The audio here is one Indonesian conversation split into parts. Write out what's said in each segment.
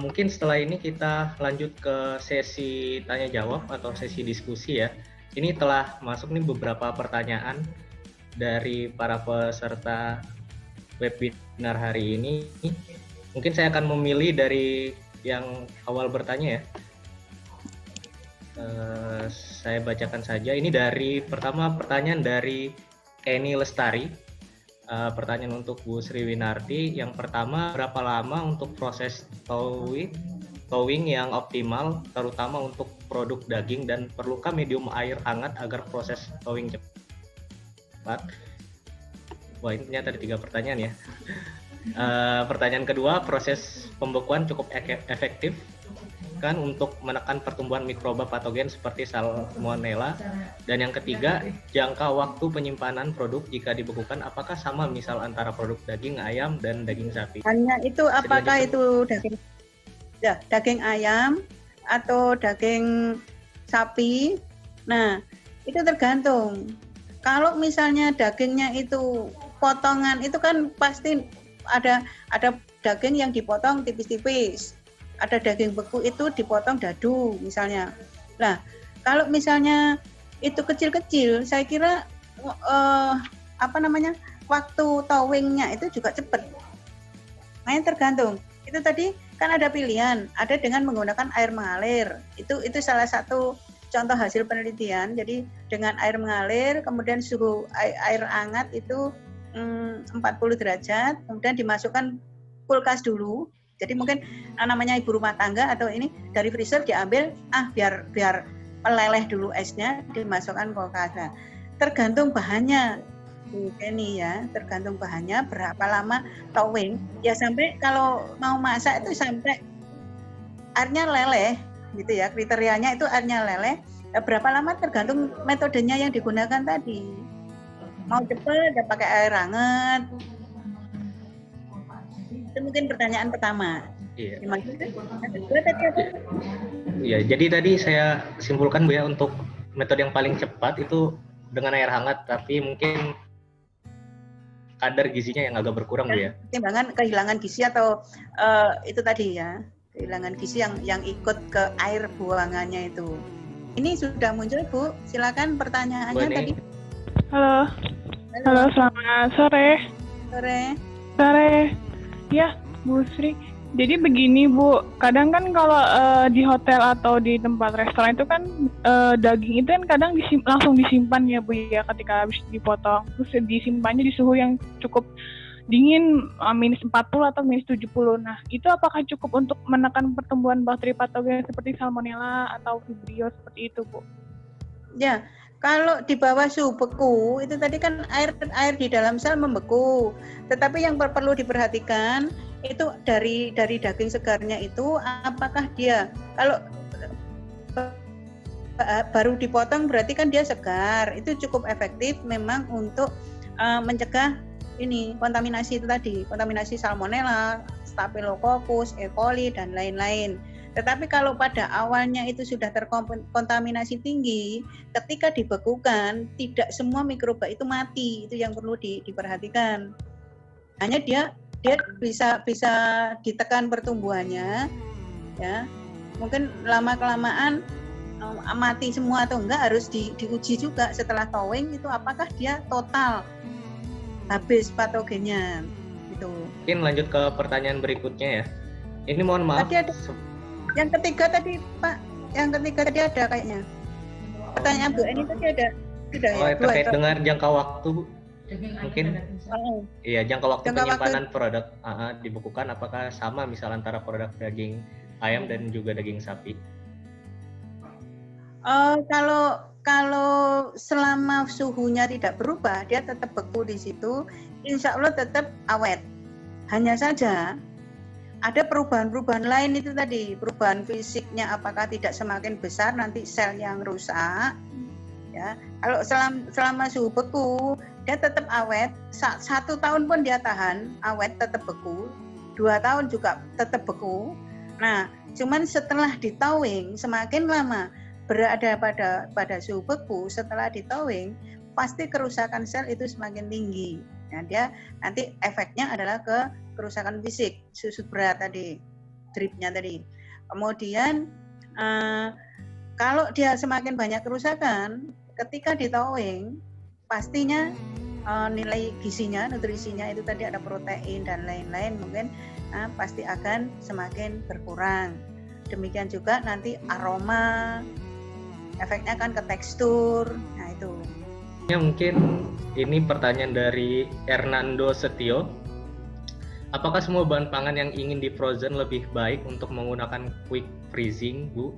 Mungkin setelah ini kita lanjut ke sesi tanya jawab atau sesi diskusi ya. Ini telah masuk nih beberapa pertanyaan dari para peserta webinar hari ini. Mungkin saya akan memilih dari yang awal bertanya ya. Saya bacakan saja. Ini dari pertama pertanyaan dari Eni Lestari. Pertanyaan untuk Bu Sri Winarti. Yang pertama, berapa lama untuk proses towing yang optimal, terutama untuk produk daging, dan perlukah medium air hangat agar proses towing cepat? Wah, ini ternyata ada 3 pertanyaan ya. Pertanyaan kedua, proses pembekuan cukup efektif kan untuk menekan pertumbuhan mikroba patogen seperti Salmonella. Dan yang ketiga, jangka waktu penyimpanan produk jika dibekukan apakah sama misal antara produk daging ayam dan daging sapi? Hanya itu apakah itu daging ayam atau daging sapi? Nah, itu tergantung. Kalau misalnya dagingnya itu potongan, itu kan pasti ada daging yang dipotong tipis-tipis. Ada daging beku itu dipotong dadu misalnya. Nah, kalau misalnya itu kecil-kecil, saya kira waktu towingnya itu juga cepat. Makanya tergantung. Itu tadi kan ada pilihan, ada dengan menggunakan air mengalir. Itu salah satu contoh hasil penelitian. Jadi dengan air mengalir, kemudian suhu air hangat itu 40 derajat, kemudian dimasukkan kulkas dulu. Jadi mungkin namanya ibu rumah tangga atau ini dari freezer diambil, biar meleleh dulu esnya, dimasukkan kulkas. Nah, tergantung bahannya, Bu Kenny ya, tergantung bahannya berapa lama towing. Ya sampai kalau mau masak itu sampai airnya leleh, gitu ya. Kriterianya itu airnya leleh. Ya, berapa lama tergantung metodenya yang digunakan tadi. Mau cepat, ya pakai air hangat. Itu mungkin pertanyaan pertama. Iya. Iya, jadi tadi saya simpulkan Bu ya, untuk metode yang paling cepat itu dengan air hangat, tapi mungkin kadar gizinya yang agak berkurang Bu ya. Timbangan kehilangan gizi atau itu tadi ya, kehilangan gizi yang ikut ke air buangannya itu. Ini sudah muncul Bu, silakan pertanyaannya tadi. Halo, selamat sore. Sore. Ya, Bu Sri. Jadi begini Bu, kadang kan kalau di hotel atau di tempat restoran itu kan daging itu kan kadang langsung disimpan ya Bu ya ketika habis dipotong. Terus disimpannya di suhu yang cukup dingin, minus 40 atau minus 70. Nah, itu apakah cukup untuk menekan pertumbuhan bakteri patogen seperti Salmonella atau Vibrio seperti itu Bu? Ya, kalau di bawah suhu beku, itu tadi kan air di dalam sel membeku. Tetapi yang perlu diperhatikan itu dari daging segarnya itu apakah dia kalau baru dipotong berarti kan dia segar. Itu cukup efektif memang untuk mencegah ini kontaminasi itu tadi, kontaminasi Salmonella, Staphylococcus, E. coli dan lain-lain. Tetapi kalau pada awalnya itu sudah terkontaminasi tinggi, ketika dibekukan tidak semua mikroba itu mati. Itu yang perlu diperhatikan. Hanya dia bisa ditekan pertumbuhannya, ya. Mungkin lama kelamaan mati semua atau enggak harus diuji juga setelah towing itu apakah dia total habis patogennya gitu. Mungkin lanjut ke pertanyaan berikutnya ya. Ini mohon maaf. Tadi ada yang ketiga tadi Pak, yang ketiga tadi ada kayaknya. Pertanyaan Bu Eni tadi ada sudah ya. Terkait dengan jangka waktu mungkin. Iya, jangka waktu penyimpanan produk dibekukan apakah sama misal antara produk daging ayam dan juga daging sapi? Kalau selama suhunya tidak berubah, dia tetap beku di situ, insya Allah tetap awet. Hanya saja ada perubahan-perubahan lain itu tadi, perubahan fisiknya apakah tidak semakin besar nanti sel yang rusak. Ya, kalau selama suhu beku dia tetap awet, 1 tahun pun dia tahan awet tetap beku, 2 tahun juga tetap beku. Nah, cuman setelah ditowing semakin lama berada pada suhu beku, setelah ditowing pasti kerusakan sel itu semakin tinggi. Nah, dia nanti efeknya adalah ke kerusakan fisik, susut berat tadi. dripnya tadi. Kemudian kalau dia semakin banyak kerusakan, ketika di towing pastinya nilai gizinya, nutrisinya itu tadi ada protein dan lain-lain mungkin pasti akan semakin berkurang. Demikian juga nanti aroma, efeknya kan ke tekstur. Nah itu. Ya, mungkin ini pertanyaan dari Hernando Setio. Apakah semua bahan pangan yang ingin di frozen lebih baik untuk menggunakan quick freezing, Bu?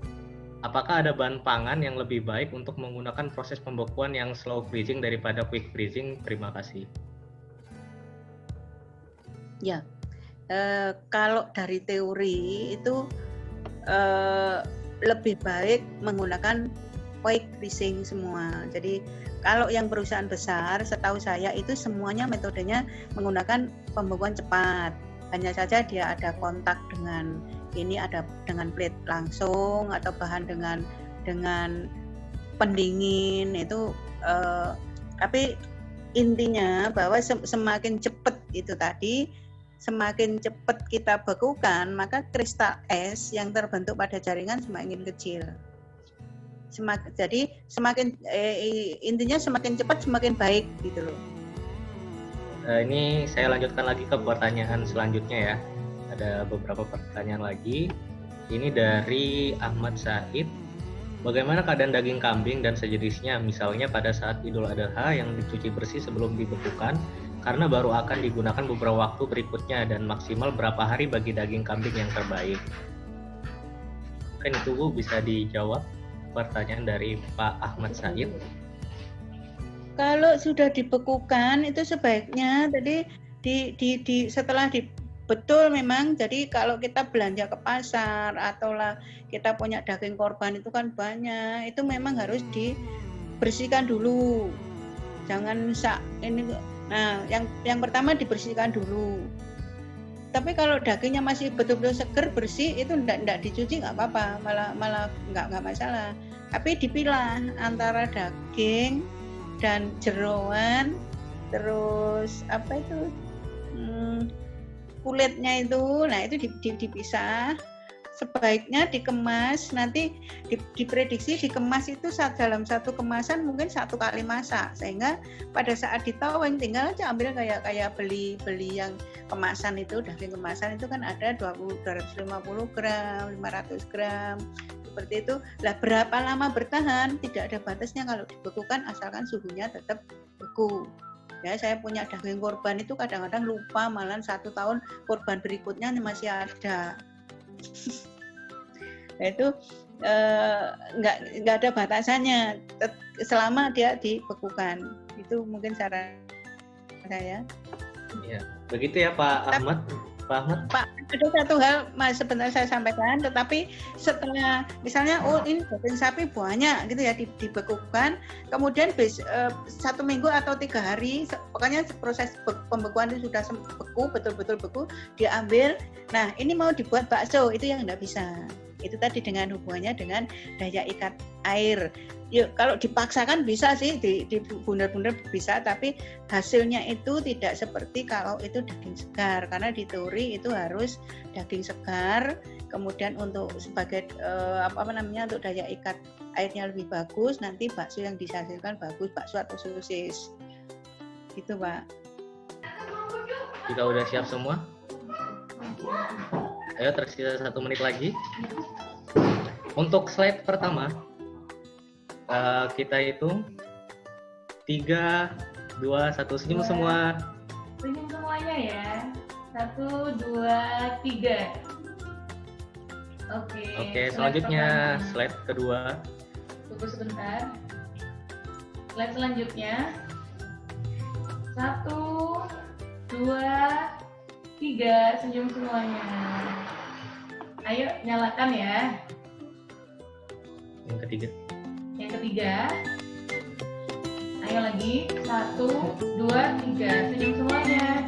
Apakah ada bahan pangan yang lebih baik untuk menggunakan proses pembekuan yang slow freezing daripada quick freezing? Terima kasih. Ya, kalau dari teori itu lebih baik menggunakan quick freezing semua. Jadi kalau yang perusahaan besar, setahu saya itu semuanya metodenya menggunakan pembekuan cepat. Hanya saja dia ada kontak dengan ini, ada dengan plate langsung atau bahan dengan pendingin itu. Tapi intinya bahwa semakin cepat itu tadi, semakin cepat kita bekukan, maka kristal es yang terbentuk pada jaringan semakin kecil. Jadi semakin intinya semakin cepat semakin baik gitu loh. Ini saya lanjutkan lagi ke pertanyaan selanjutnya ya. Ada beberapa pertanyaan lagi. Ini dari Ahmad Said. Bagaimana keadaan daging kambing dan sejenisnya, misalnya pada saat Idul Adha yang dicuci bersih sebelum dibekukan, karena baru akan digunakan beberapa waktu berikutnya, dan maksimal berapa hari bagi daging kambing yang terbaik? Mungkin itu Bu bisa dijawab pertanyaan dari Pak Ahmad Said. Kalau sudah dibekukan itu sebaiknya tadi setelah betul memang, jadi kalau kita belanja ke pasar atau lah kita punya daging korban itu kan banyak, itu memang harus dibersihkan dulu. Jangan ini. Nah, yang pertama dibersihkan dulu. Tapi kalau dagingnya masih betul-betul seger bersih itu enggak dicuci nggak apa-apa, malah nggak masalah. Tapi dipilah antara daging dan jeroan, terus apa itu kulitnya itu, nah itu dipisah. Sebaiknya dikemas, nanti diprediksi dikemas itu dalam satu kemasan mungkin 1 kali masak, sehingga pada saat ditowing tinggal aja ambil kayak beli yang kemasan itu, daging kemasan itu kan ada 250 gram, 500 gram seperti itu. Lah berapa lama bertahan tidak ada batasnya kalau dibekukan, asalkan suhunya tetap beku. Ya, saya punya daging korban itu kadang-kadang lupa, malah 1 tahun korban berikutnya masih ada. Nah, itu nggak ada batasannya selama dia dibekukan. Itu mungkin saran saya. Ya, begitu ya Pak Ahmad. Pak, ada satu hal Mas sebentar saya sampaikan, tetapi setelah misalnya ini daging sapi banyak gitu ya dibekukan, kemudian 1 minggu atau 3 hari, pokoknya proses pembekuan itu sudah beku, betul-betul beku, diambil. Nah, ini mau dibuat bakso, itu yang nggak bisa. Itu tadi dengan hubungannya dengan daya ikat air. Yuk, kalau dipaksakan bisa sih, benar-benar bisa, tapi hasilnya itu tidak seperti kalau itu daging segar, karena di teori itu harus daging segar, kemudian untuk sebagai untuk daya ikat airnya lebih bagus, nanti bakso yang dihasilkan bagus, bakso atau sosis. Gitu, Pak. Kita udah siap semua? Ayo, tersisa 1 menit lagi. Untuk slide pertama, kita hitung 3, 2, 1, senyum semua. Senyum semuanya ya. 1, 2, 3. Oke, selanjutnya slide kedua. Tunggu sebentar. Slide selanjutnya. 1, 2, 3, senyum semuanya. Ayo nyalakan ya. Yang ketiga. Ayo lagi. 1, 2, 3, senyum semuanya.